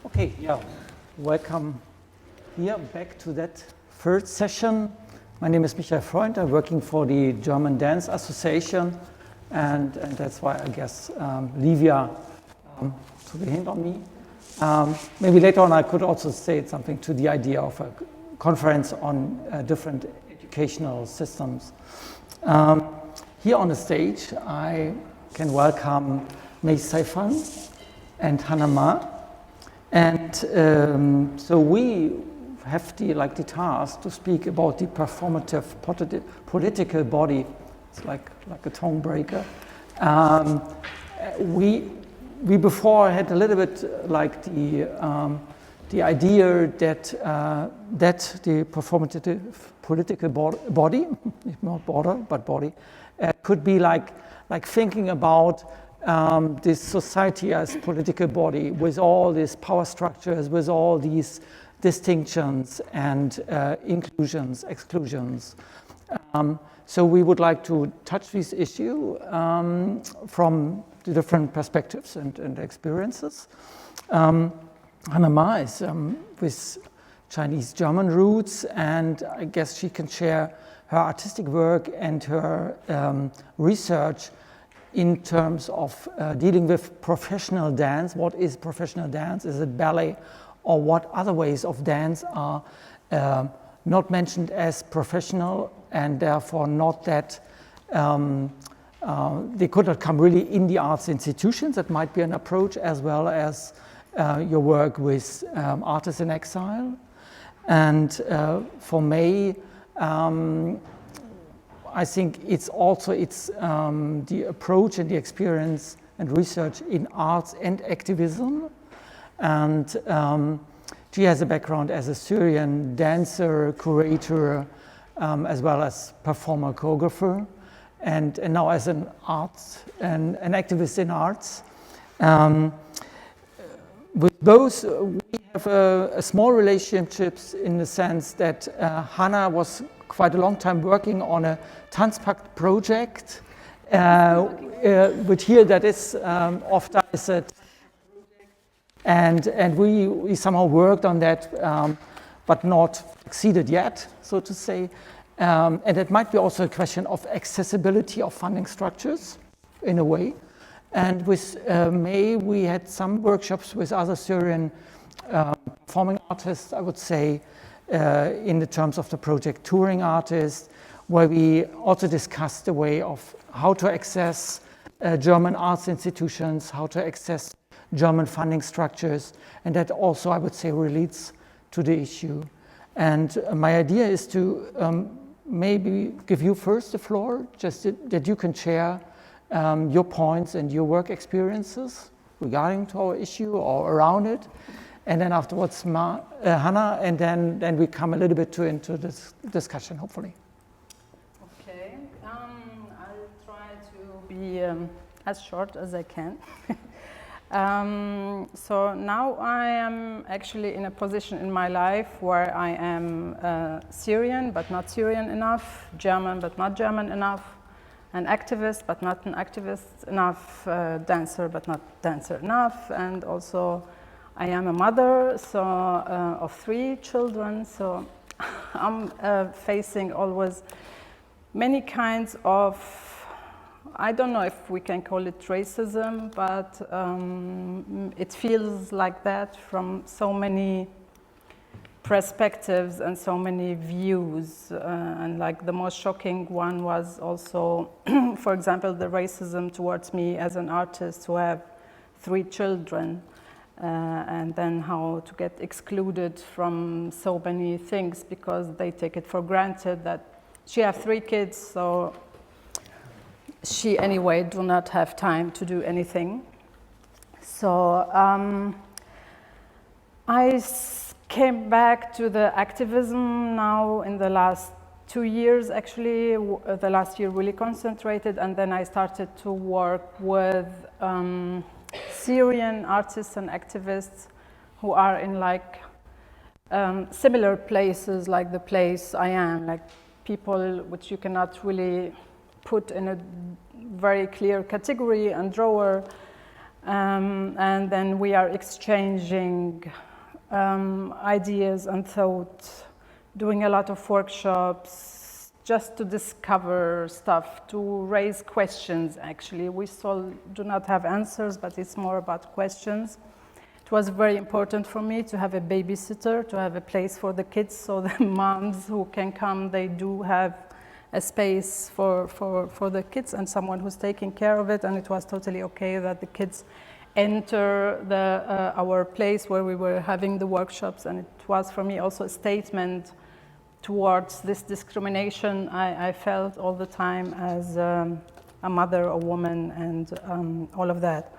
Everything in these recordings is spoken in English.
Okay, yeah, welcome here back to that third session. My name is Michael Freundt. I'm working for the German Dance Association, and that's why I guess Livia took a hint on me. Maybe later on I could also say something to the idea of a conference on different educational systems. Here on the stage, I can welcome Seifan and Hannah Ma. And so we have the task to speak about the performative political body. It's like a tongue breaker. We before had a little bit like the idea that the performative political body, not border but body, could be like thinking about this society as political body with all these power structures, with all these distinctions and inclusions, exclusions. So we would like to touch this issue from the different perspectives and experiences. Hannah Ma is with Chinese-German roots, and I guess she can share her artistic work and her research in terms of dealing with professional dance. What is professional dance? Is it ballet? Or what other ways of dance are not mentioned as professional and therefore not that they could not come really in the arts institutions? That might be an approach, as well as your work with artists in exile. And for May, I think it's also the approach and the experience and research in arts and activism. And she has a background as a Syrian dancer, curator, as well as performer, choreographer, and now as an activist in arts. With both, we have a small relationships in the sense that Hannah was quite a long time working on a Tanz project, which here that is often is a and we somehow worked on that, but not succeeded yet, so to say. And it might be also a question of accessibility of funding structures, in a way. And with May, we had some workshops with other Syrian performing artists, I would say, in the terms of the project touring artists, where we also discussed the way of how to access German arts institutions, how to access German funding structures, and that also, I would say, relates to the issue. And my idea is to maybe give you first the floor, just that you can share your points and your work experiences regarding to our issue or around it. And then afterwards, Hannah, and then we come a little bit into this discussion, hopefully. Okay, I'll try to be as short as I can. So now I am actually in a position in my life where I am Syrian, but not Syrian enough, German, but not German enough, an activist, but not an activist enough, dancer, but not dancer enough, and also I am a mother of 3 children, so I'm facing always many kinds of, I don't know if we can call it racism, but it feels like that from so many perspectives and so many views. And like the most shocking one was also, for example, the racism towards me as an artist who have 3 children. And then how to get excluded from so many things because they take it for granted that she has 3 kids, so she anyway do not have time to do anything. So I came back to the activism now in the last 2 years, actually. The last year really concentrated, and then I started to work with Syrian artists and activists who are in like similar places like the place I am, like people which you cannot really put in a very clear category and drawer, And then we are exchanging ideas and thought, doing a lot of workshops just to discover stuff, to raise questions actually. We still do not have answers, but it's more about questions. It was very important for me to have a babysitter, to have a place for the kids, so the moms who can come, they do have a space for the kids and someone who's taking care of it. And it was totally okay that the kids enter our place where we were having the workshops. And it was for me also a statement towards this discrimination I felt all the time as a mother, a woman, and all of that.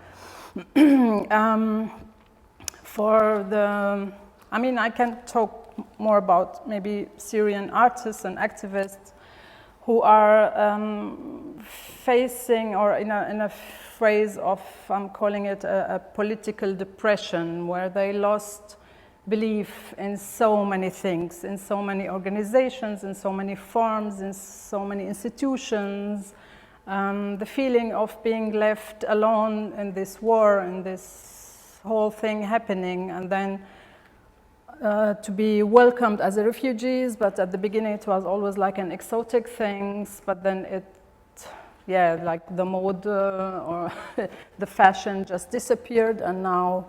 I can talk more about maybe Syrian artists and activists who are facing, or in a phrase of, I'm calling it a political depression, where they lost belief in so many things, in so many organizations, in so many forms, in so many institutions. The feeling of being left alone in this war, in this whole thing happening, and then to be welcomed as refugees, but at the beginning it was always like an exotic thing, but then like the mode or the fashion just disappeared, and now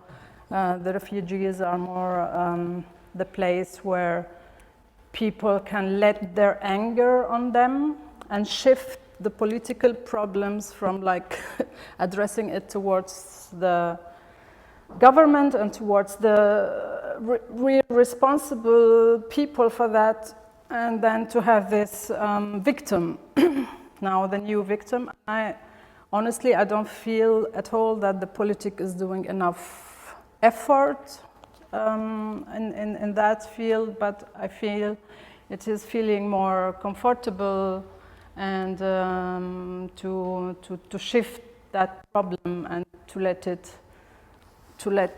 the refugees are more the place where people can let their anger on them and shift the political problems from like addressing it towards the government and towards the real responsible people for that, and then to have this victim, now the new victim. Honestly, I don't feel at all that the politic is doing enough effort in that field, but I feel it is feeling more comfortable and to shift that problem and to let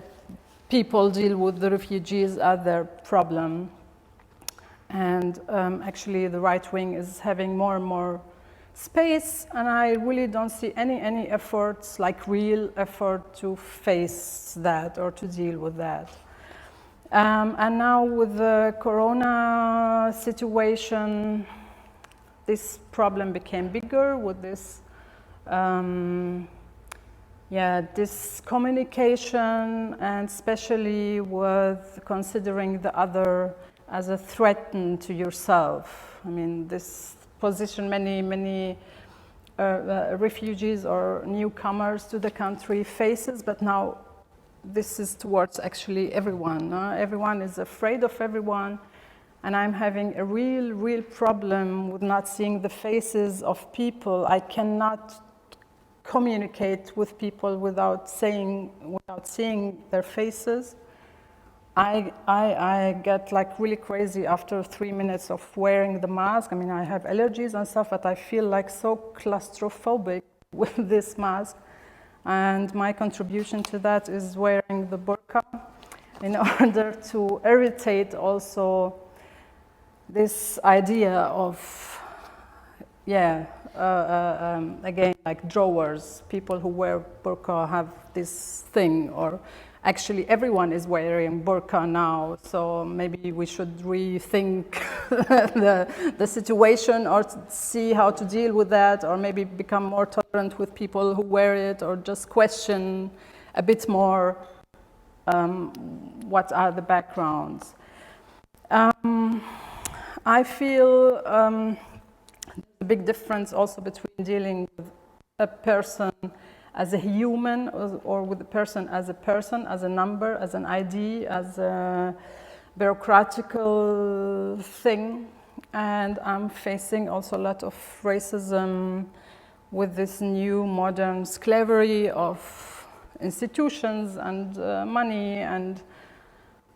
people deal with the refugees as their problem. And actually the right wing is having more and more space, and I really don't see any efforts, like real effort, to face that or to deal with that. And now with the corona situation, this problem became bigger with this this communication, and especially with considering the other as a threat to yourself. I mean, this position many refugees or newcomers to the country faces, but now this is towards actually everyone. Everyone is afraid of everyone, and I'm having a real problem with not seeing the faces of people. I cannot communicate with people without seeing their faces. I get like really crazy after 3 minutes of wearing the mask. I mean, I have allergies and stuff, but I feel like so claustrophobic with this mask. And my contribution to that is wearing the burqa in order to irritate also this idea of, again, like drawers. People who wear burqa have this thing, or actually everyone is wearing burqa now, so maybe we should rethink the situation, or see how to deal with that, or maybe become more tolerant with people who wear it, or just question a bit more what are the backgrounds. I feel there's a big difference also between dealing with a person as a human, or with a person, as a number, as an ID, as a bureaucratical thing. And I'm facing also a lot of racism with this new modern slavery of institutions and money, and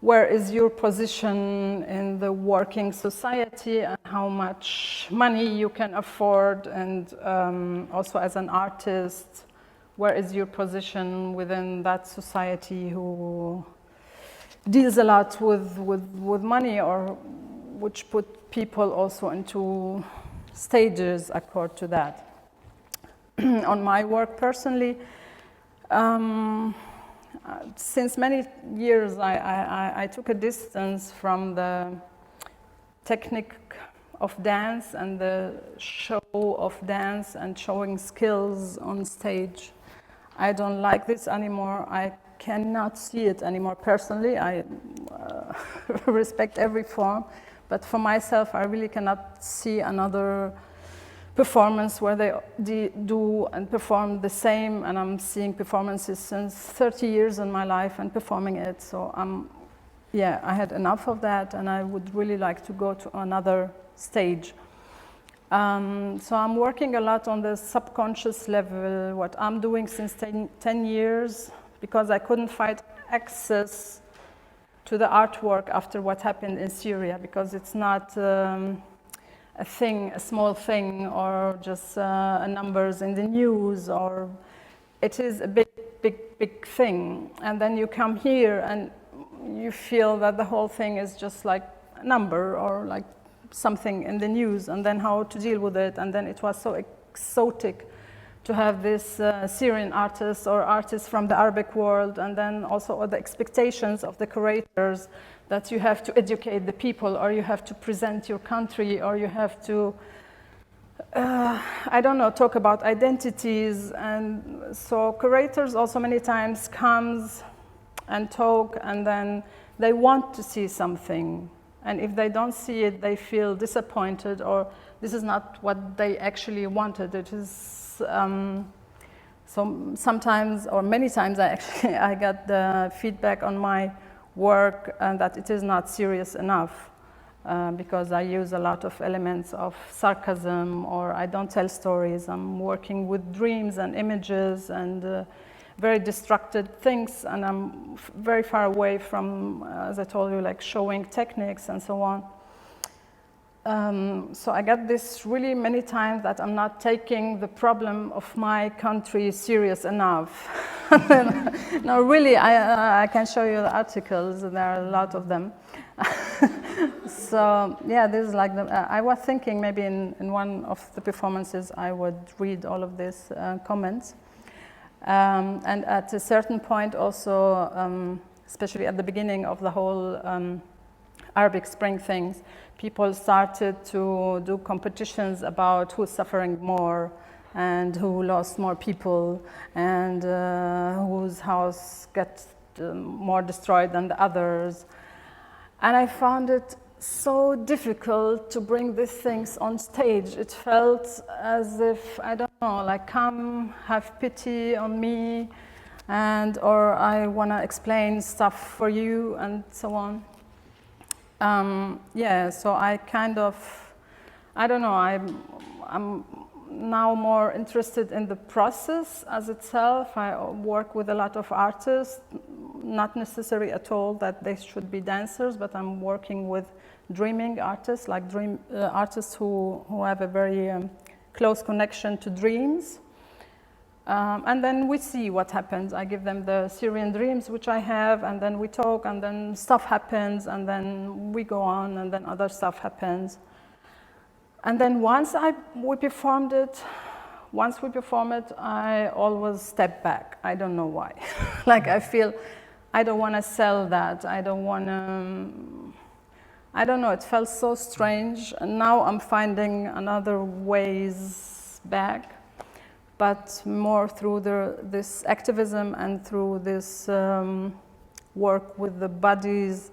where is your position in the working society, and how much money you can afford, and also as an artist, where is your position within that society who deals a lot with money, or which put people also into stages according to that. On my work personally, Since many years, I took a distance from the technique of dance and the show of dance and showing skills on stage. I don't like this anymore. I cannot see it anymore. Personally, I respect every form, but for myself, I really cannot see another performance where they do and perform the same, and I'm seeing performances since 30 years in my life and performing it. So yeah, I had enough of that, and I would really like to go to another stage. So I'm working a lot on the subconscious level, what I'm doing since 10 years, because I couldn't find access to the artwork after what happened in Syria, because it's not a thing, a small thing, or just numbers in the news, or it is a big thing. And then you come here and you feel that the whole thing is just like a number or like something in the news, and then how to deal with it. And then it was so exotic to have this Syrian artist or artists from the Arabic world, and then also the expectations of the curators that you have to educate the people, or you have to present your country, or you have to, I don't know, talk about identities. And so curators also many times comes and talk, and then they want to see something. And if they don't see it, they feel disappointed, or this is not what they actually wanted. It is, so sometimes, or many times, I got the feedback on my work and that it is not serious enough, because I use a lot of elements of sarcasm, or I don't tell stories. I'm working with dreams and images and very distracted things, and I'm very far away from, as I told you, like showing techniques and so on. So I got this really many times that I'm not taking the problem of my country serious enough. No, really, I can show you the articles. There are a lot of them. So yeah, this is like I was thinking maybe in one of the performances I would read all of these comments. And at a certain point also, especially at the beginning of the whole Arabic Spring things, people started to do competitions about who's suffering more and who lost more people and whose house got more destroyed than the others. And I found it so difficult to bring these things on stage. It felt as if, I don't know, like come have pity on me, and or I want to explain stuff for you and so on. Yeah, so I kind of, I don't know, I'm now more interested in the process as itself. I work with a lot of artists, not necessary at all that they should be dancers, but I'm working with dreaming artists, like dream artists who have a very close connection to dreams. And then we see what happens. I give them the Syrian dreams, which I have, and then we talk, and then stuff happens, and then we go on, and then other stuff happens. And then once we perform it, I always step back. I don't know why. Like I feel I don't want to sell that. I don't want to, I don't know, it felt so strange. And now I'm finding another ways back, but more through this activism and through this work with the bodies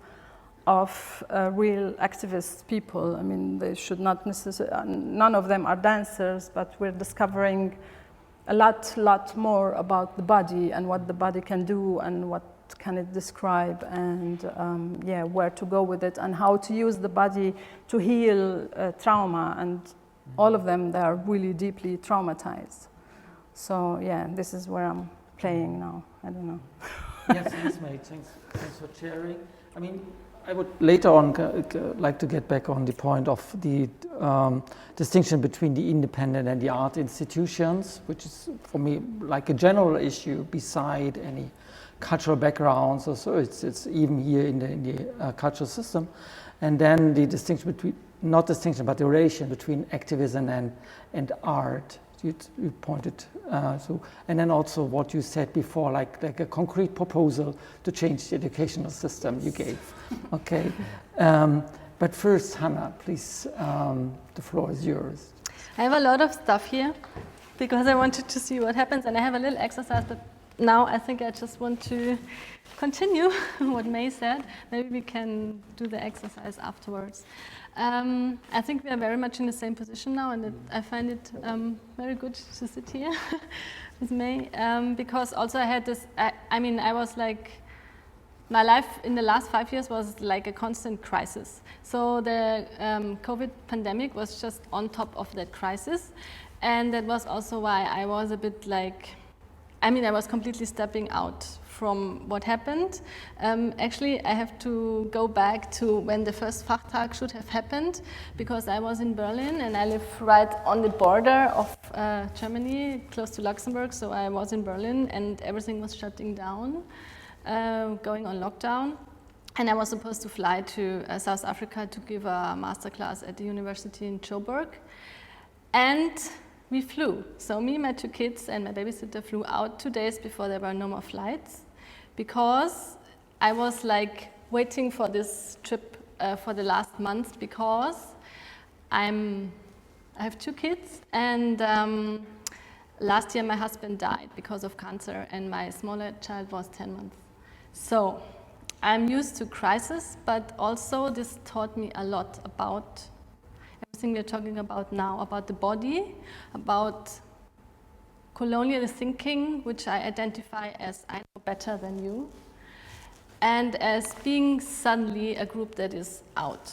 of real activist people. I mean, they should not necessarily, none of them are dancers, but we're discovering a lot more about the body and what the body can do and what can it describe, and yeah, where to go with it and how to use the body to heal trauma. And all of them, they are really deeply traumatized. So yeah, this is where I'm playing now. I don't know. Yes, mate. Thanks for sharing. I mean, I would later on like to get back on the point of the distinction between the independent and the art institutions, which is for me like a general issue beside any cultural backgrounds or so. It's even here in the cultural system. And then the distinction between, not distinction, but the relation between activism and art. you pointed so, and then also what you said before, like a concrete proposal to change the educational system you gave. Okay, but first, Hannah, please, the floor is yours. I have a lot of stuff here because I wanted to see what happens, and I have a little exercise, but now I think I just want to continue what May said. Maybe we can do the exercise afterwards. I think we are very much in the same position now, and I find it very good to sit here with May, because also I had this, I mean, I was like, my life in the last 5 years was like a constant crisis. So the COVID pandemic was just on top of that crisis, and that was also why I was a bit like, I mean, I was completely stepping out from what happened. Actually, I have to go back to when the first Fachtag should have happened, because I was in Berlin and I live right on the border of Germany, close to Luxembourg. So I was in Berlin and everything was shutting down, going on lockdown. And I was supposed to fly to South Africa to give a masterclass at the university in Joburg. And we flew. So me, my 2 kids, and my babysitter flew out 2 days before there were no more flights, because I was like waiting for this trip for the last month, because I have 2 kids, and last year my husband died because of cancer, and my smaller child was 10 months. So I'm used to crisis, but also this taught me a lot about everything we're talking about now, about the body, about colonial thinking, which I identify as I know better than you, and as being suddenly a group that is out.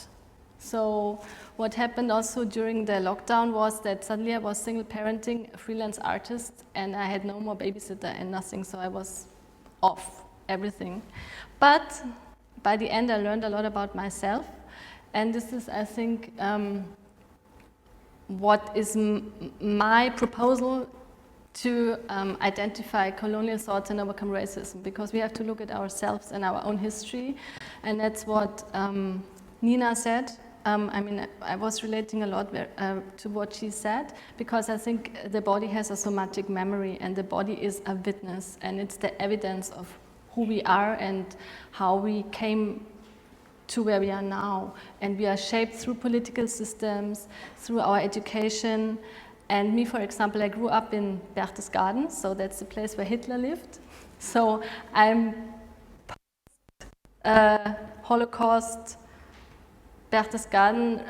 So what happened also during the lockdown was that suddenly I was single parenting, a freelance artist, and I had no more babysitter and nothing, so I was off everything. But by the end I learned a lot about myself, and this is, I think, what is my proposal to identify colonial thoughts and overcome racism, because we have to look at ourselves and our own history, and that's what Nina said. I mean, I was relating a lot to what she said, because I think the body has a somatic memory, and the body is a witness, and it's the evidence of who we are and how we came to where we are now. And we are shaped through political systems, through our education. And me, for example, I grew up in Berchtesgaden, so that's the place where Hitler lived. So I'm Holocaust Berchtesgaden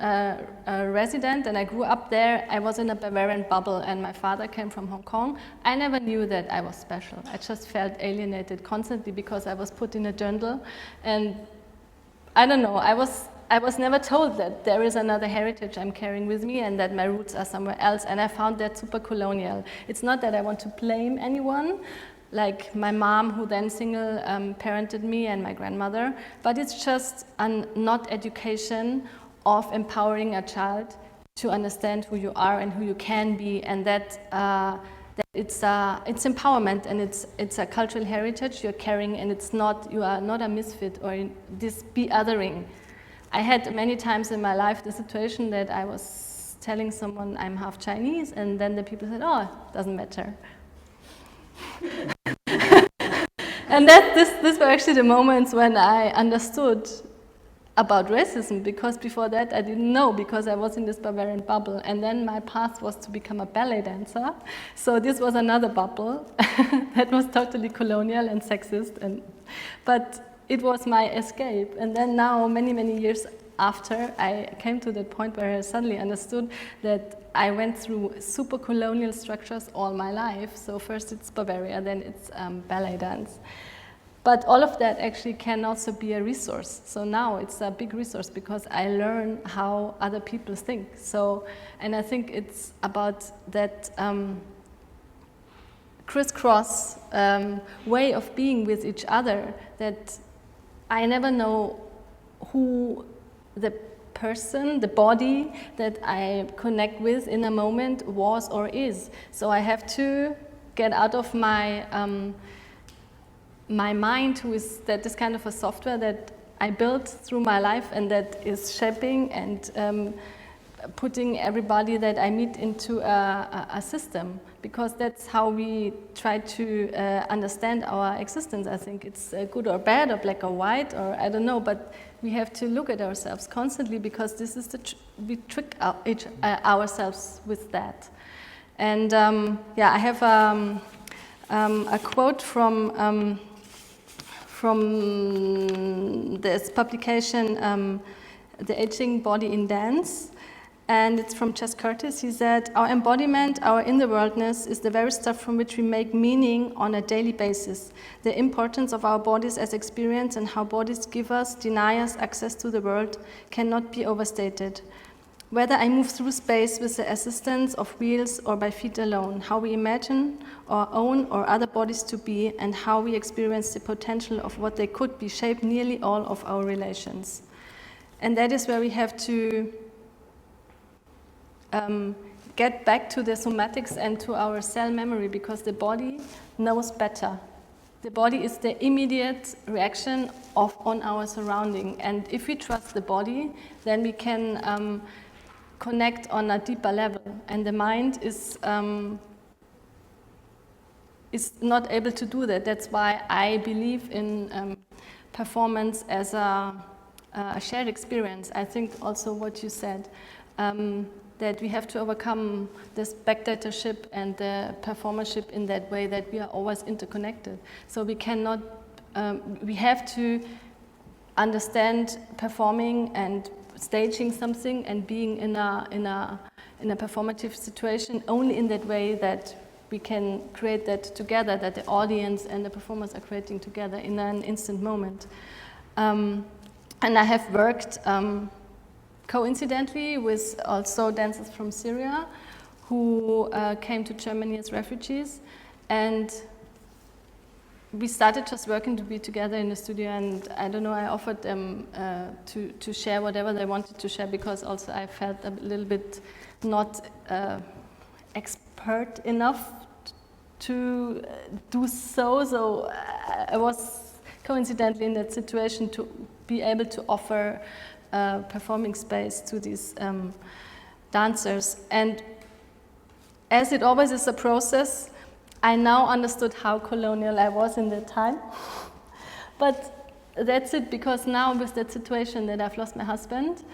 resident, and I grew up there. I was in a Bavarian bubble, and my father came from Hong Kong. I never knew that I was special. I just felt alienated constantly because I was put in a jungle, and I don't know, I was never told that there is another heritage I'm carrying with me and that my roots are somewhere else, and I found that super colonial. It's not that I want to blame anyone, like my mom, who then single parented me, and my grandmother, but it's just a not education of empowering a child to understand who you are and who you can be, and that it's empowerment, and it's a cultural heritage you're carrying, and you are not a misfit or this be-othering. I had many times in my life the situation that I was telling someone I'm half Chinese, and then the people said, oh, it doesn't matter. And this were actually the moments when I understood about racism, because before that I didn't know, because I was in this Bavarian bubble, and then my path was to become a ballet dancer. So this was another bubble that was totally colonial and sexist, but it was my escape. And then now, many years after, I came to that point where I suddenly understood that I went through super colonial structures all my life. So first it's Bavaria, then it's ballet dance. But all of that actually can also be a resource. So now it's a big resource because I learn how other people think. So, and I think it's about that crisscross way of being with each other, that I never know who the person, the body that I connect with in a moment was or is. So I have to get out of my my mind, who is that is kind of a software that I built through my life and that is shaping and putting everybody that I meet into a system, because that's how we try to understand our existence. I think it's good or bad or black or white, or I don't know, but we have to look at ourselves constantly, because this is we trick ourselves with that. And yeah, I have a quote from this publication, The Aging Body in Dance, and it's from Chess Curtis. He said, "Our embodiment, our inner-worldness, is the very stuff from which we make meaning on a daily basis. The importance of our bodies as experience and how bodies give us, deny us access to the world cannot be overstated. Whether I move through space with the assistance of wheels or by feet alone, how we imagine our own or other bodies to be, and how we experience the potential of what they could be, shape nearly all of our relations." And that is where we have to get back to the somatics and to our cell memory, because the body knows better. The body is the immediate reaction on our surrounding. And if we trust the body, then we can connect on a deeper level. And the mind is not able to do that. That's why I believe in performance as a shared experience. I think also what you said, that we have to overcome the spectatorship and the performership in that way, that we are always interconnected. So we cannot, we have to understand performing and staging something and being in a performative situation only in that way, that we can create that together, that the audience and the performers are creating together in an instant moment. And I have worked coincidentally with also dancers from Syria who came to Germany as refugees, and we started just working to be together in the studio, and I don't know, I offered them to share whatever they wanted to share, because also I felt a little bit not expert enough to do so I was coincidentally in that situation to be able to offer performing space to these dancers. And as it always is a process, I now understood how colonial I was in that time. But that's it, because now with that situation that I've lost my husband,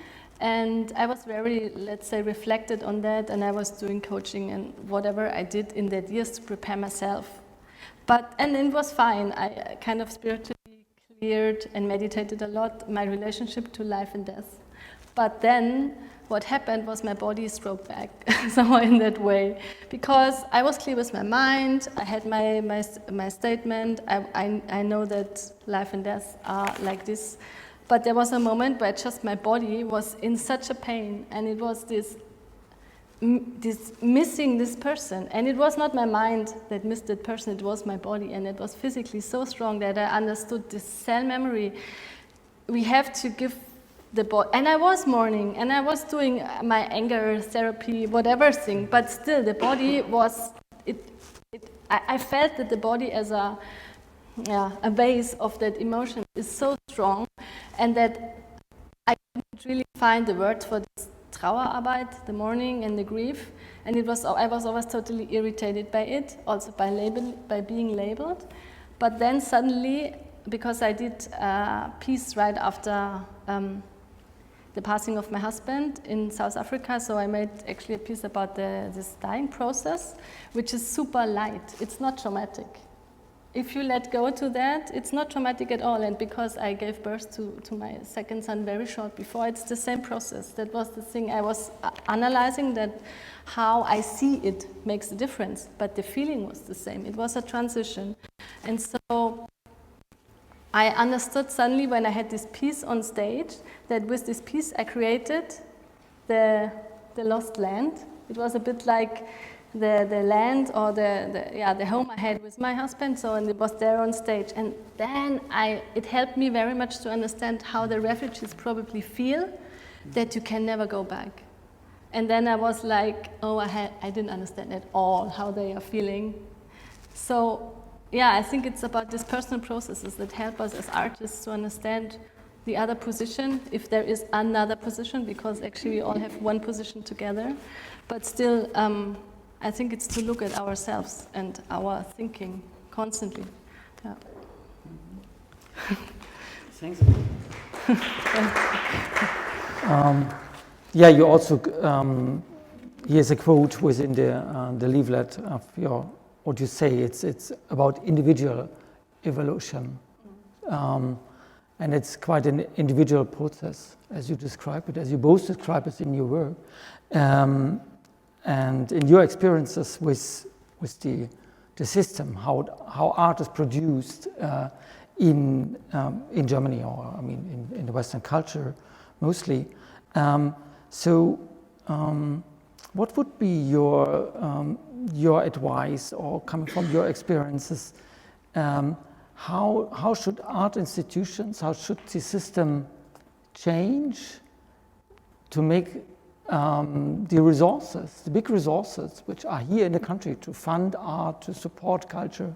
and I was very, let's say, reflected on that, and I was doing coaching and whatever I did in that years to prepare myself. And it was fine. I kind of spiritually cleared and meditated a lot my relationship to life and death. But then what happened was my body stroked back somehow in that way, because I was clear with my mind. I had my statement. I know that life and death are like this. But there was a moment where just my body was in such a pain, and it was this missing this person. And it was not my mind that missed that person, it was my body, and it was physically so strong that I understood this cell memory. We have to give the body, and I was mourning, and I was doing my anger therapy, whatever thing, but still the body was, I felt that the body as a base of that emotion is so strong, and that I didn't really find the words for this Trauerarbeit, the mourning and the grief, and I was always totally irritated by it, also by being labeled. But then suddenly, because I did a piece right after the passing of my husband in South Africa, so I made actually a piece about this dying process, which is super light. It's not traumatic. If you let go to that, it's not traumatic at all. And because I gave birth to my second son very short before, it's the same process. That was the thing I was analyzing, that how I see it makes a difference, but the feeling was the same. It was a transition. And so I understood suddenly when I had this piece on stage, that with this piece I created the lost land. It was a bit like the land or the home I had with my husband, and it was there on stage. And then it helped me very much to understand how the refugees probably feel, that you can never go back. And then I was like, I didn't understand at all how they are feeling. So yeah, I think it's about these personal processes that help us as artists to understand the other position, if there is another position, because actually we all have one position together. But still, I think it's to look at ourselves and our thinking constantly. Yeah. Thanks. Yeah, you also, here's a quote within the leaflet of your, what you say, it's about individual evolution. And it's quite an individual process, as you describe it, as you both describe it in your work. And in your experiences with the system, how art is produced in Germany, or I mean in the Western culture mostly. What would be your advice, or coming from your experiences? How should art institutions, how should the system change to make the resources, the big resources which are here in the country to fund art, to support culture,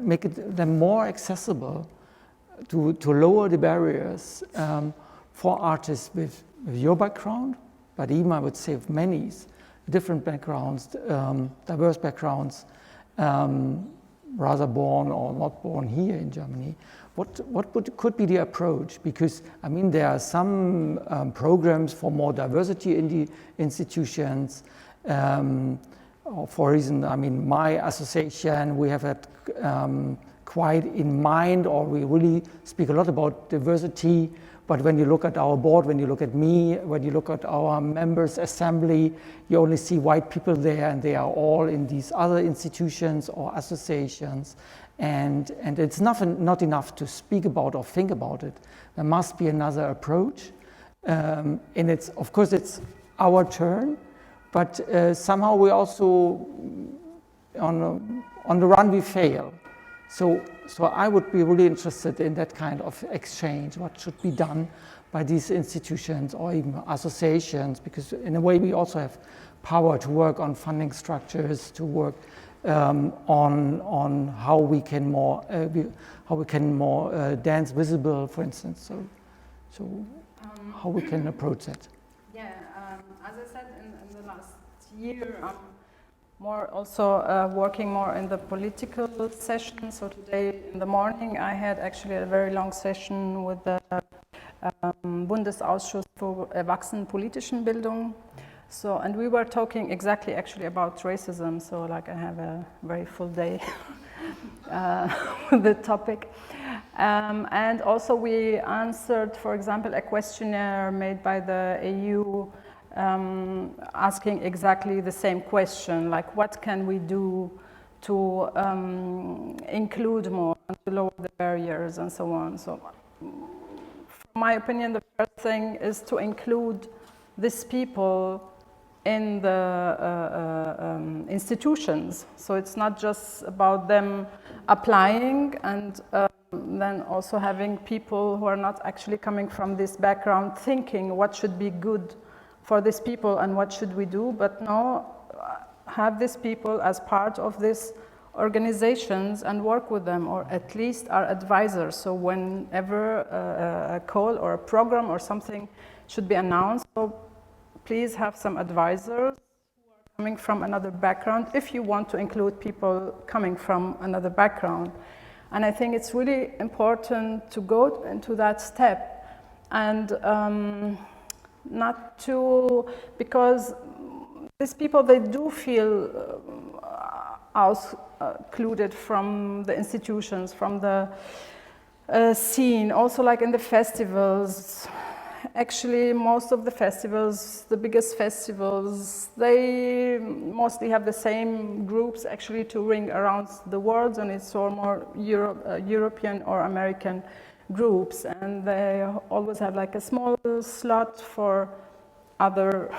make them more accessible, to lower the barriers for artists with your background, but even I would say of many different backgrounds, diverse backgrounds, rather born or not born here in Germany. What could be the approach? Because I mean there are some programs for more diversity in the institutions. For reason, I mean my association, we have had quite in mind, or we really speak a lot about diversity. But when you look at our board, when you look at me, when you look at our members' assembly, you only see white people there, and they are all in these other institutions or associations. And it's not enough to speak about or think about it. There must be another approach. And it's, of course, it's our turn, but somehow we also, on the run, we fail. So I would be really interested in that kind of exchange. What should be done by these institutions or even associations? Because in a way we also have power to work on funding structures, to work on how we can more dance visible, for instance. So how we can approach that? Yeah, as I said in the last year. More also working more in the political session. So today in the morning I had actually a very long session with the Bundesausschuss für Erwachsenenpolitischen Bildung. So, and we were talking exactly actually about racism. So like I have a very full day with the topic. And also we answered, for example, a questionnaire made by the EU asking exactly the same question, like what can we do to include more and to lower the barriers and so on. So from my opinion, the first thing is to include these people in the institutions. So it's not just about them applying and then also having people who are not actually coming from this background thinking what should be good for these people and what should we do, but no, have these people as part of these organizations and work with them, or at least are advisors. So whenever a call or a program or something should be announced, so please have some advisors who are coming from another background if you want to include people coming from another background. And I think it's really important to go into that step and not to, because these people, they do feel excluded from the institutions, from the scene. Also like in the festivals, actually most of the festivals, the biggest festivals, they mostly have the same groups actually touring around the world, and it's all more European or American groups, and they always have like a small slot for other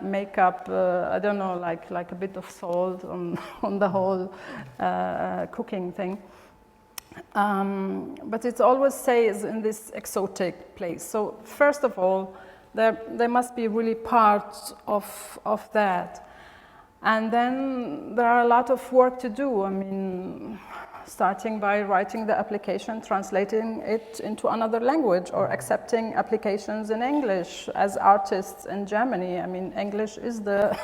makeup, I don't know, like a bit of salt on the whole cooking thing. But it always says in this exotic place. So first of all, they must be really part of that. And then there are a lot of work to do. I mean, starting by writing the application, translating it into another language, or accepting applications in English as artists in Germany. I mean, English is the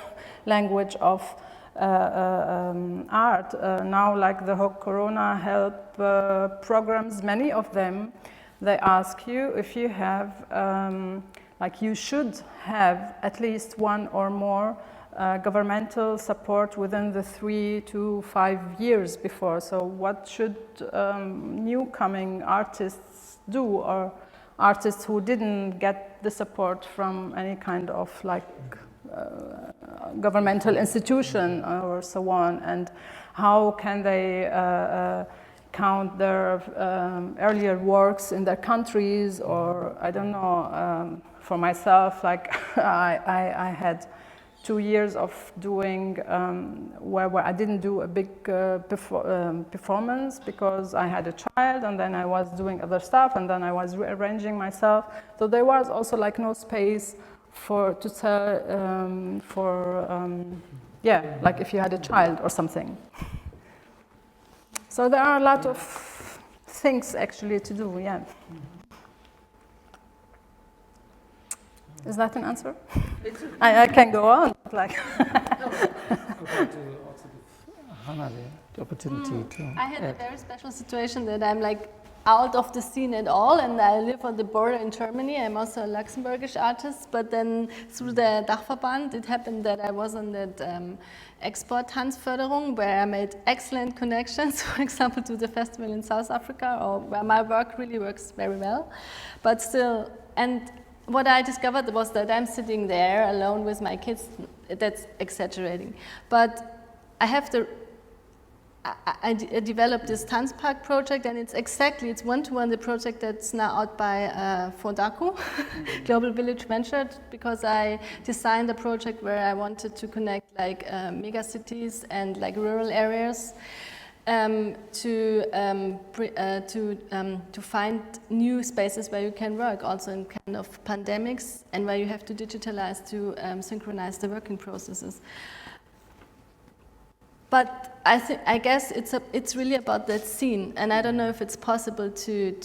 language of art. Now, like the whole Corona help programs, many of them, they ask you if you have, like you should have at least one or more governmental support within the 3 to 5 years before. So what should new coming artists do, or artists who didn't get the support from any kind of like governmental institution or so on, and how can they count their earlier works in their countries, or I don't know, for myself, like I had 2 years of doing where I didn't do a big performance because I had a child, and then I was doing other stuff, and then I was rearranging myself. So there was also like no space to tell yeah, like if you had a child or something. So there are a lot of things actually to do, yeah. Is that an answer? I can go on, like. I want to also give Hannah the opportunity to. I had a very special situation that I'm like out of the scene at all, and I live on the border in Germany. I'm also a Luxembourgish artist, but then through the Dachverband, it happened that I was on that export Tanzförderung, where I made excellent connections, for example, to the festival in South Africa, or where my work really works very well. But still, and what I discovered was that I'm sitting there alone with my kids. That's exaggerating, but I have the. I developed this Tanz Park project, and it's one-to-one the project that's now out by Fondaco, Global Village Venture, because I designed a project where I wanted to connect like mega cities and like rural areas to find new spaces where you can work, also in kind of pandemics, and where you have to digitalize to synchronize the working processes. But I guess it's really about that scene, and I don't know if it's possible to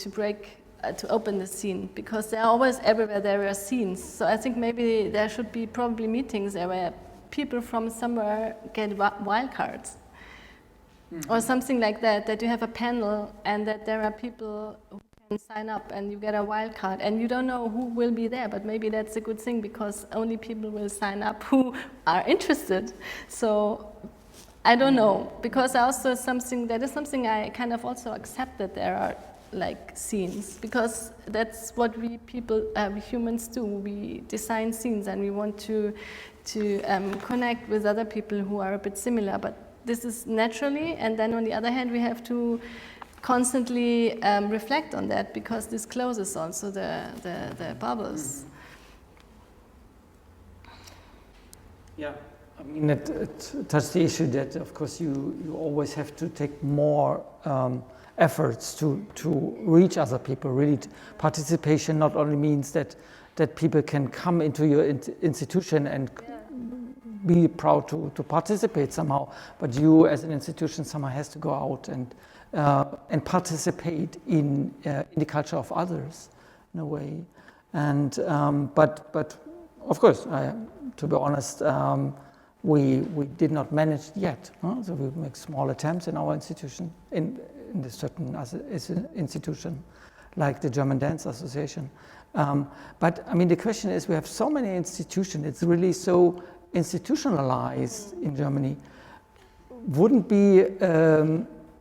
open the scene, because they're always everywhere there are scenes. So I think maybe there should be probably meetings where people from somewhere get wildcards, or something like that. That you have a panel, and that there are people who can sign up, and you get a wildcard, and you don't know who will be there. But maybe that's a good thing, because only people will sign up who are interested. So. I don't know, because also something I kind of also accept, that there are like scenes, because that's what we humans do. We design scenes, and we want to connect with other people who are a bit similar. But this is naturally, and then on the other hand, we have to constantly reflect on that, because this closes also the bubbles. Yeah. I mean, it touched the issue that, of course, you always have to take more efforts to reach other people. Really, participation not only means that people can come into your institution and be proud to participate somehow, but you as an institution somehow has to go out and participate in the culture of others in a way. And but of course, to be honest. We did not manage yet, so we make small attempts in our institution, in the certain institution, like the German Dance Association. But I mean, the question is, we have so many institutions, it's really so institutionalized in Germany. Wouldn't be,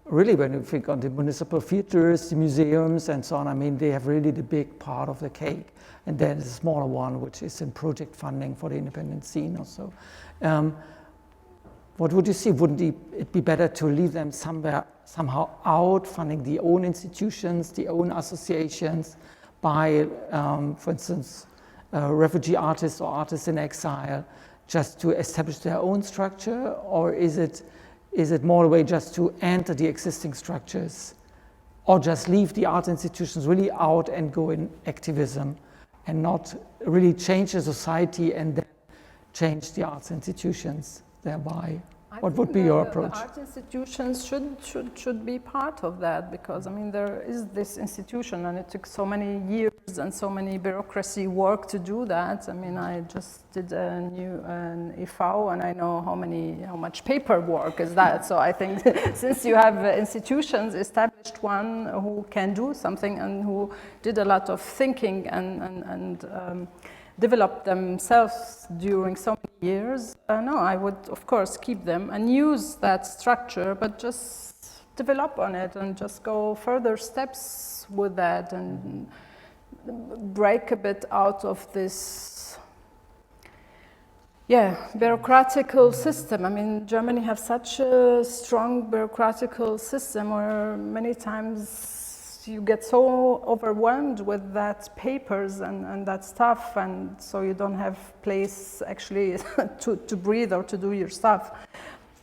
really, when you think on the municipal theaters, the museums and so on, I mean, they have really the big part of the cake. And then there's a smaller one, which is in project funding for the independent scene or so. What would you see? Wouldn't it be better to leave them somehow out, funding the own institutions, the own associations, by, for instance, refugee artists or artists in exile, just to establish their own structure? Or is it more a way just to enter the existing structures, or just leave the art institutions really out and go in activism, and not really change the society and then change the arts institutions thereby? What would be your approach? The art institutions should be part of that, because I mean there is this institution and it took so many years and so many bureaucracy work to do that. I mean, I just did an IFAO and I know how much paperwork is that. So I think since you have institutions, established one who can do something and who did a lot of thinking and developed themselves during so many years, no, I would of course keep them and use that structure, but just develop on it and just go further steps with that and break a bit out of this bureaucratical system. I mean, Germany has such a strong bureaucratical system where many times you get so overwhelmed with that papers and that stuff, and so you don't have place actually to breathe or to do your stuff.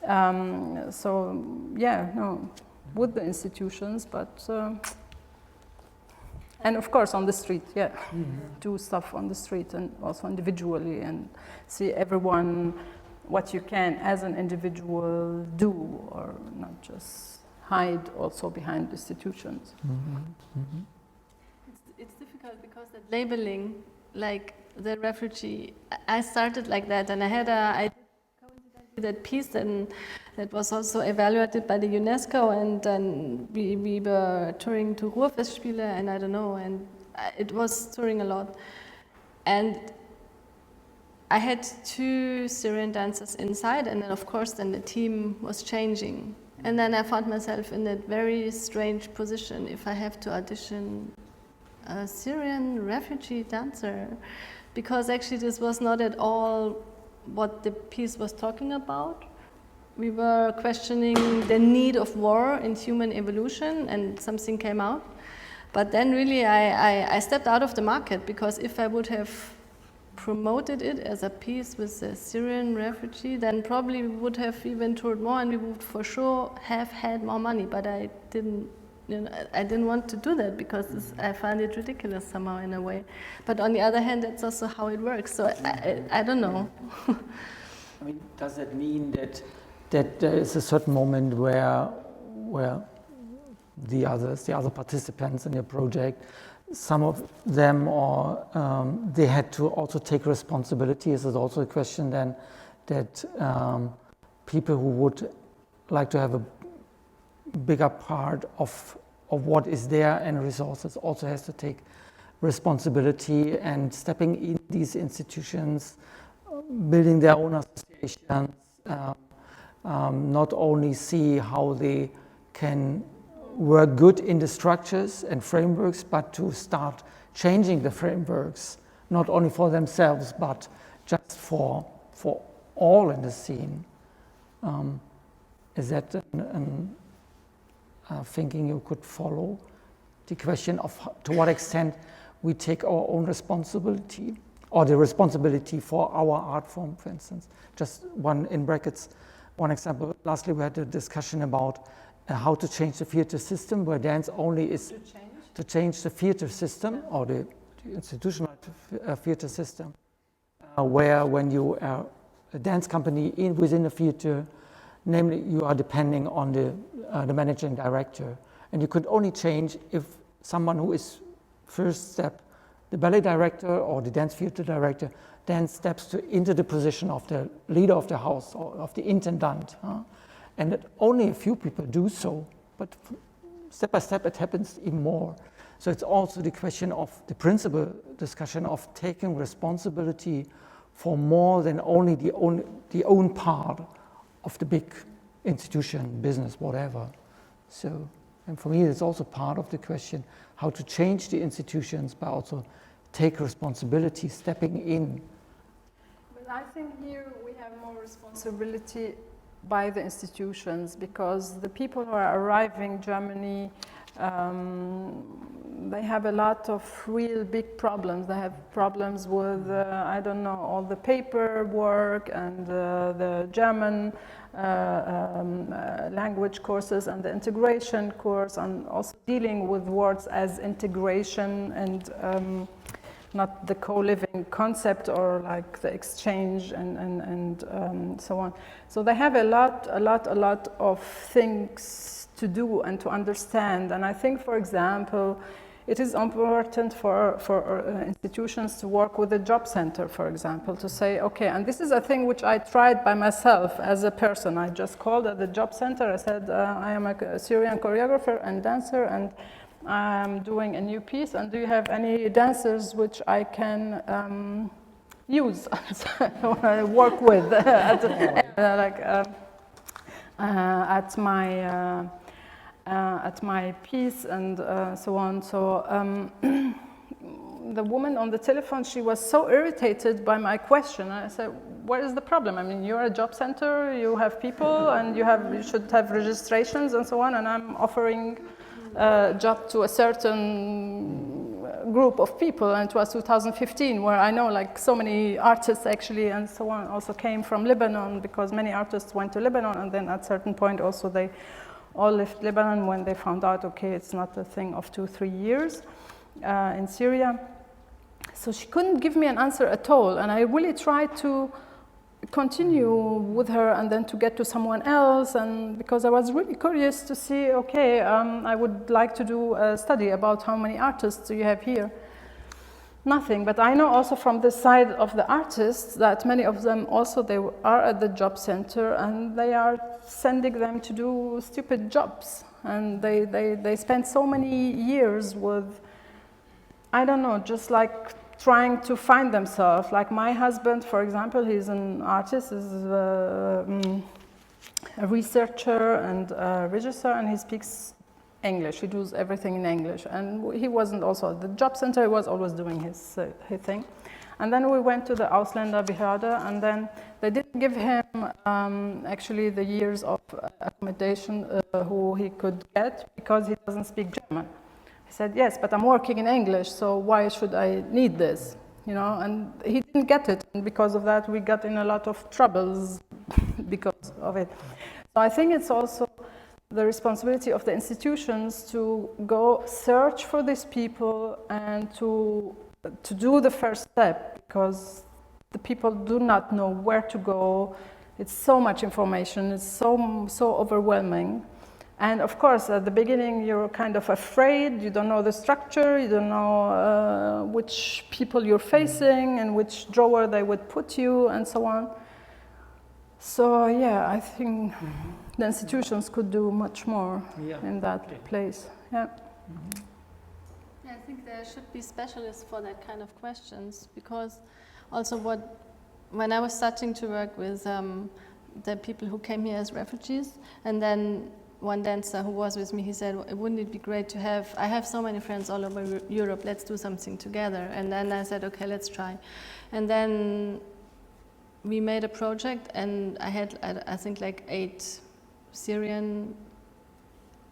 So yeah, no, with the institutions, but and of course on the street, do stuff on the street and also individually, and see everyone what you can as an individual do, or not just hide also behind institutions. It's difficult because that labeling, like the refugee, I started like that, and I did coincidentally that piece that was also evaluated by the UNESCO, and then we were touring to Ruhrfestspiele, and I don't know, and it was touring a lot, and I had 2 Syrian dancers inside, and then of course then the team was changing. And then I found myself in that very strange position if I have to audition a Syrian refugee dancer, because actually this was not at all what the piece was talking about. We were questioning the need of war in human evolution, and something came out. But then really I stepped out of the market, because if I would have promoted it as a piece with a Syrian refugee, then probably we would have even toured more, and we would for sure have had more money. But I didn't want to do that, because I find it ridiculous somehow in a way. But on the other hand, that's also how it works. So I don't know. I mean, does that mean that there is a certain moment where the other participants in your project, some of them, or they had to also take responsibility? Is it also a question then that people who would like to have a bigger part of what is there and resources also has to take responsibility and stepping in these institutions, building their own associations, not only see how they can work good in the structures and frameworks, but to start changing the frameworks, not only for themselves, but just for all in the scene. Is that thinking you could follow? The question of to what extent we take our own responsibility, or the responsibility for our art form, for instance. Just one in brackets, one example. Lastly, we had a discussion about how to change the theater system, where dance only is to change the theater system, or the institutional theater system, where when you are a dance company within a theater, namely you are depending on the managing director, and you could only change if someone who is first step, the ballet director or the dance theater director, then steps into the position of the leader of the house or of the intendant. And that only a few people do so, but step by step it happens even more. So it's also the question of the principal discussion of taking responsibility for more than only the own part of the big institution, business, whatever. So, and for me it's also part of the question how to change the institutions, but also take responsibility, stepping in. But I think here we have more responsibility by the institutions, because the people who are arriving in Germany, they have a lot of real big problems. They have problems with, I don't know, all the paperwork and the German language courses and the integration course, and also dealing with words as integration and not the co-living concept or like the exchange and so on. So they have a lot of things to do and to understand. And I think, for example, it is important for institutions to work with the job center, for example, to say, okay, and this is a thing which I tried by myself as a person. I just called at the job center. I said, I am a Syrian choreographer and dancer, and I'm doing a new piece, and do you have any dancers which I can use, work with at my piece and so on. So the woman on the telephone, she was so irritated by my question. I said, what is the problem? I mean, you're a job center, you have people, and you should have registrations and so on, and I'm offering a job to a certain group of people, and it was 2015, where I know like so many artists actually and so on also came from Lebanon, because many artists went to Lebanon, and then at certain point also they all left Lebanon when they found out, okay, it's not a thing of 2-3 years in Syria. So she couldn't give me an answer at all, and I really tried to continue with her and then to get to someone else, and because I was really curious to see, okay, I would like to do a study about how many artists you have here. Nothing, but I know also from the side of the artists that many of them also, they are at the job center and they are sending them to do stupid jobs, and they spend so many years with, I don't know, just like trying to find themselves. Like my husband, for example, he's an artist, is a researcher and a regisseur, and he speaks English. He does everything in English, and he wasn't also at the job center. He was always doing his thing. And then we went to the Ausländerbehörde, and then they didn't give him actually the years of accommodation who he could get, because he doesn't speak German. He said, yes, but I'm working in English, so why should I need this? You know, and he didn't get it, and because of that we got in a lot of troubles because of it. So I think it's also the responsibility of the institutions to go search for these people and to do the first step, because the people do not know where to go. It's so much information, it's so overwhelming. And of course, at the beginning, you're kind of afraid, you don't know the structure, you don't know which people you're facing and which drawer they would put you and so on. So yeah, I think the institutions could do much more in that place. Yeah. Yeah, I think there should be specialists for that kind of questions, because also when I was starting to work with the people who came here as refugees, and then one dancer who was with me, he said, wouldn't it be great to have, I have so many friends all over Europe, let's do something together. And then I said, okay, let's try. And then we made a project, and I had, I think, like 8 Syrian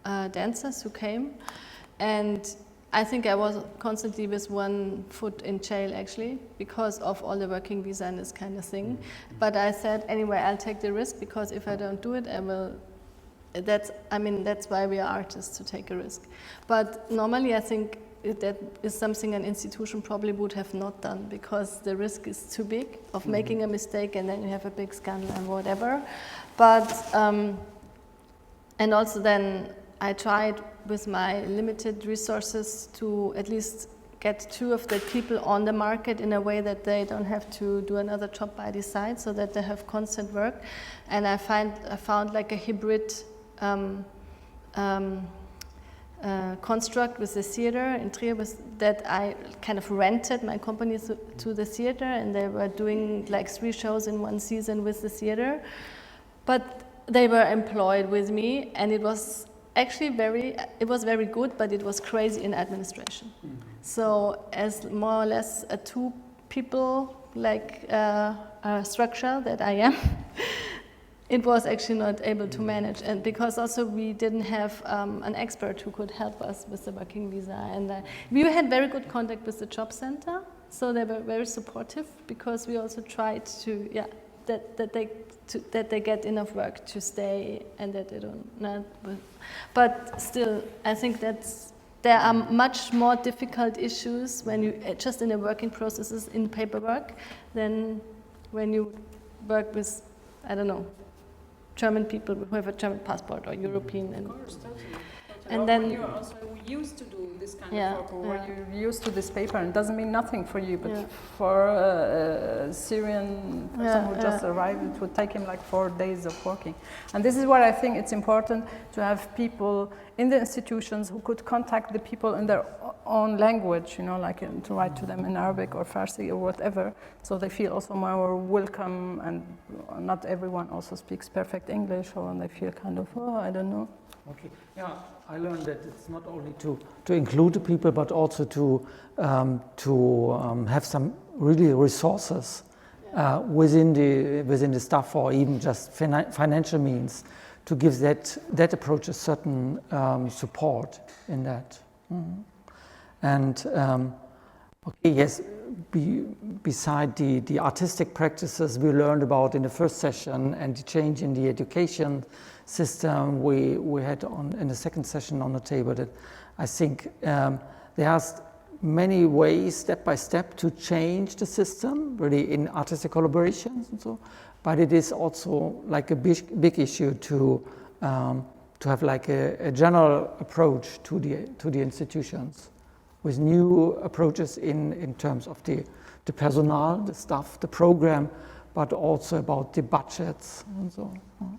dancers who came. And I think I was constantly with one foot in jail, actually, because of all the working visa and this kind of thing. But I said, anyway, I'll take the risk, because if I don't do it, I will. That's why we are artists, to take a risk. But normally, I think that is something an institution probably would have not done, because the risk is too big of making a mistake, and then you have a big scandal and whatever. But and also then I tried with my limited resources to at least get 2 of the people on the market in a way that they don't have to do another job by the side, so that they have constant work. And I found like a hybrid construct with the theater in Trier, that I kind of rented my company to the theater, and they were doing like 3 shows in one season with the theater. But they were employed with me, and it was actually very good, but it was crazy in administration. So as more or less a 2 people like structure that I am, it was actually not able to manage, and because also we didn't have an expert who could help us with the working visa, and we had very good contact with the job center, so they were very supportive, because we also tried to that they get enough work to stay, and that they don't not. But still, I think that's there are much more difficult issues when you just in the working processes in paperwork than when you work with, I don't know, German people who have a German passport or European. And, of course, totally. and then you're also used to do this kind of work, or you're used to this paper, and it doesn't mean nothing for you, but for a Syrian person who just arrived, it would take him like 4 days of working. And this is where I think it's important to have people in the institutions who could contact the people in their own language, you know, like to write to them in Arabic or Farsi or whatever, so they feel also more welcome, and not everyone also speaks perfect English, or they feel kind of, oh, I don't know. Okay, yeah, I learned that it's not only to include the people, but also to have some really resources within the staff, or even just financial means, to give that approach a certain support in that. Mm-hmm. And okay, yes, beside the artistic practices we learned about in the first session and the change in the education system, we had in the second session on the table, that I think there are many ways, step by step, to change the system, really in artistic collaborations and so. But it is also like a big issue to have like a general approach to the institutions, with new approaches in terms of the personnel, the staff, the program, but also about the budgets and so on.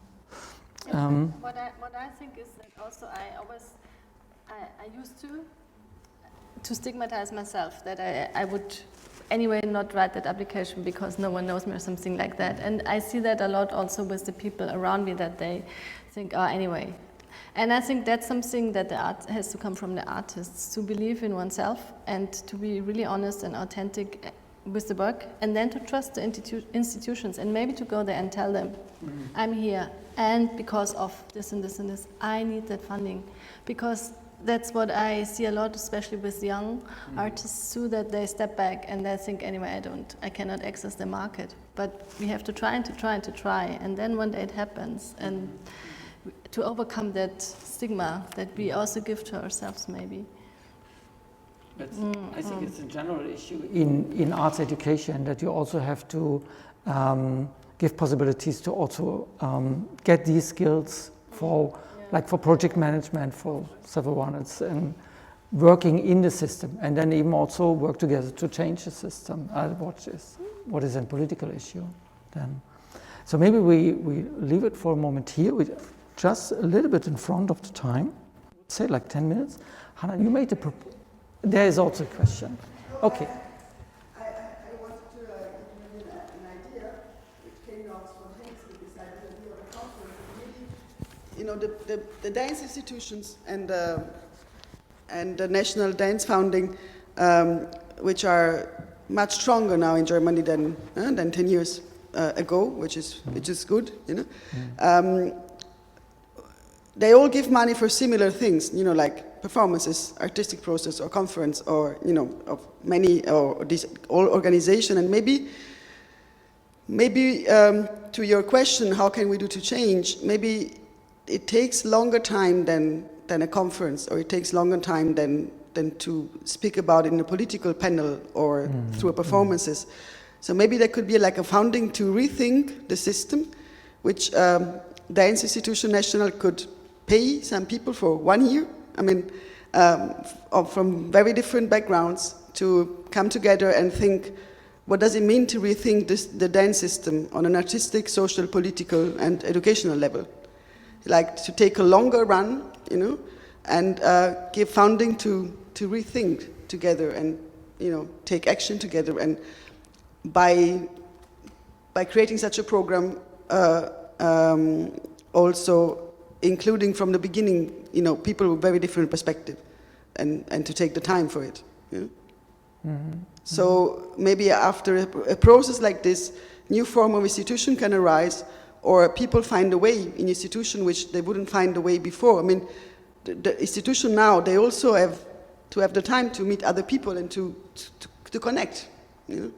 What I think is that also I used to stigmatize myself, that I would anyway not write that application because no one knows me or something like that. And I see that a lot also with the people around me, that they think, oh, anyway. And I think that's something that the art has to come from the artists, to believe in oneself and to be really honest and authentic with the work, and then to trust the institutions, and maybe to go there and tell them, I'm here, and because of this and this and this, I need that funding. Because that's what I see a lot, especially with young artists too, that they step back and they think, anyway, I cannot access the market. But we have to try and to try and to try, and then one day it happens. And to overcome that stigma that we also give to ourselves, maybe. I think it's a general issue in arts education, that you also have to give possibilities to also get these skills for, like for project management, for several ones, and working in the system, and then even also work together to change the system. What is a political issue then? So maybe we leave it for a moment here. We just a little bit in front of the time, say like 10 minutes. Hannah, you made there is also a question. Okay. I wanted to give you an idea which came out spontaneously beside the idea of a conference. Really, you know, the dance institutions and the National Dance Founding, which are much stronger now in Germany than 10 years ago, which is good, you know. They all give money for similar things, you know, like performances, artistic process, or conference, or, you know, of many, or this all organization. And maybe to your question, how can we do to change? Maybe it takes longer time than a conference, or it takes longer time than to speak about it in a political panel or through performances. So maybe there could be like a founding to rethink the system, which Dance Institution National could pay some people for 1 year. I mean, from very different backgrounds, to come together and think, what does it mean to rethink the dance system on an artistic, social, political, and educational level? Like to take a longer run, you know, and give funding to rethink together, and, you know, take action together. And by creating such a program, also including from the beginning, you know, people with very different perspective, and to take the time for it. You know? Mm-hmm. So maybe after a process like this, new form of institution can arise, or people find a way in institution which they wouldn't find a way before. I mean, the institution now, they also have to have the time to meet other people and to connect. You know?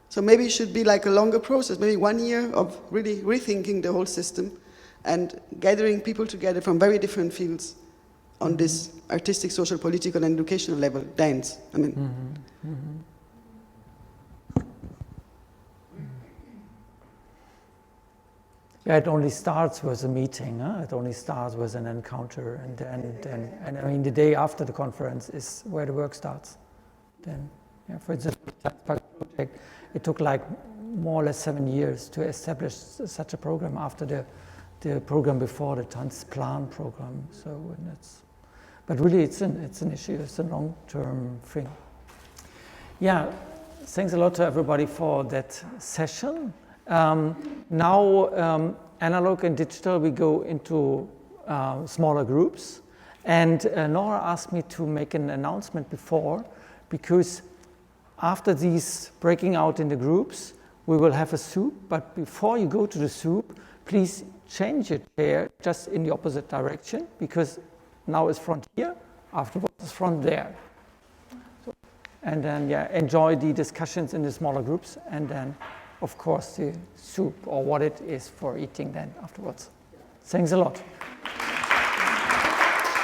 So maybe it should be like a longer process, maybe 1 year of really rethinking the whole system and gathering people together from very different fields on this artistic, social, political, and educational level, dance. I mean. Yeah, it only starts with a meeting. Huh? It only starts with an encounter, and I mean the day after the conference is where the work starts. Then, yeah, for instance, the Tanz project, it took like more or less 7 years to establish such a program after the program before, the Tanz plan program. So, and but really, it's an issue. It's a long-term thing. Yeah, thanks a lot to everybody for that session. Now, analog and digital, we go into smaller groups. And Nora asked me to make an announcement before, because after these breaking out in the groups, we will have a soup. But before you go to the soup, please change your chair just in the opposite direction, because now it's front here, afterwards it's front there. So, and then, yeah, enjoy the discussions in the smaller groups, and then of course, the soup, or what it is for eating then afterwards. Thanks a lot.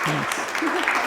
Thanks.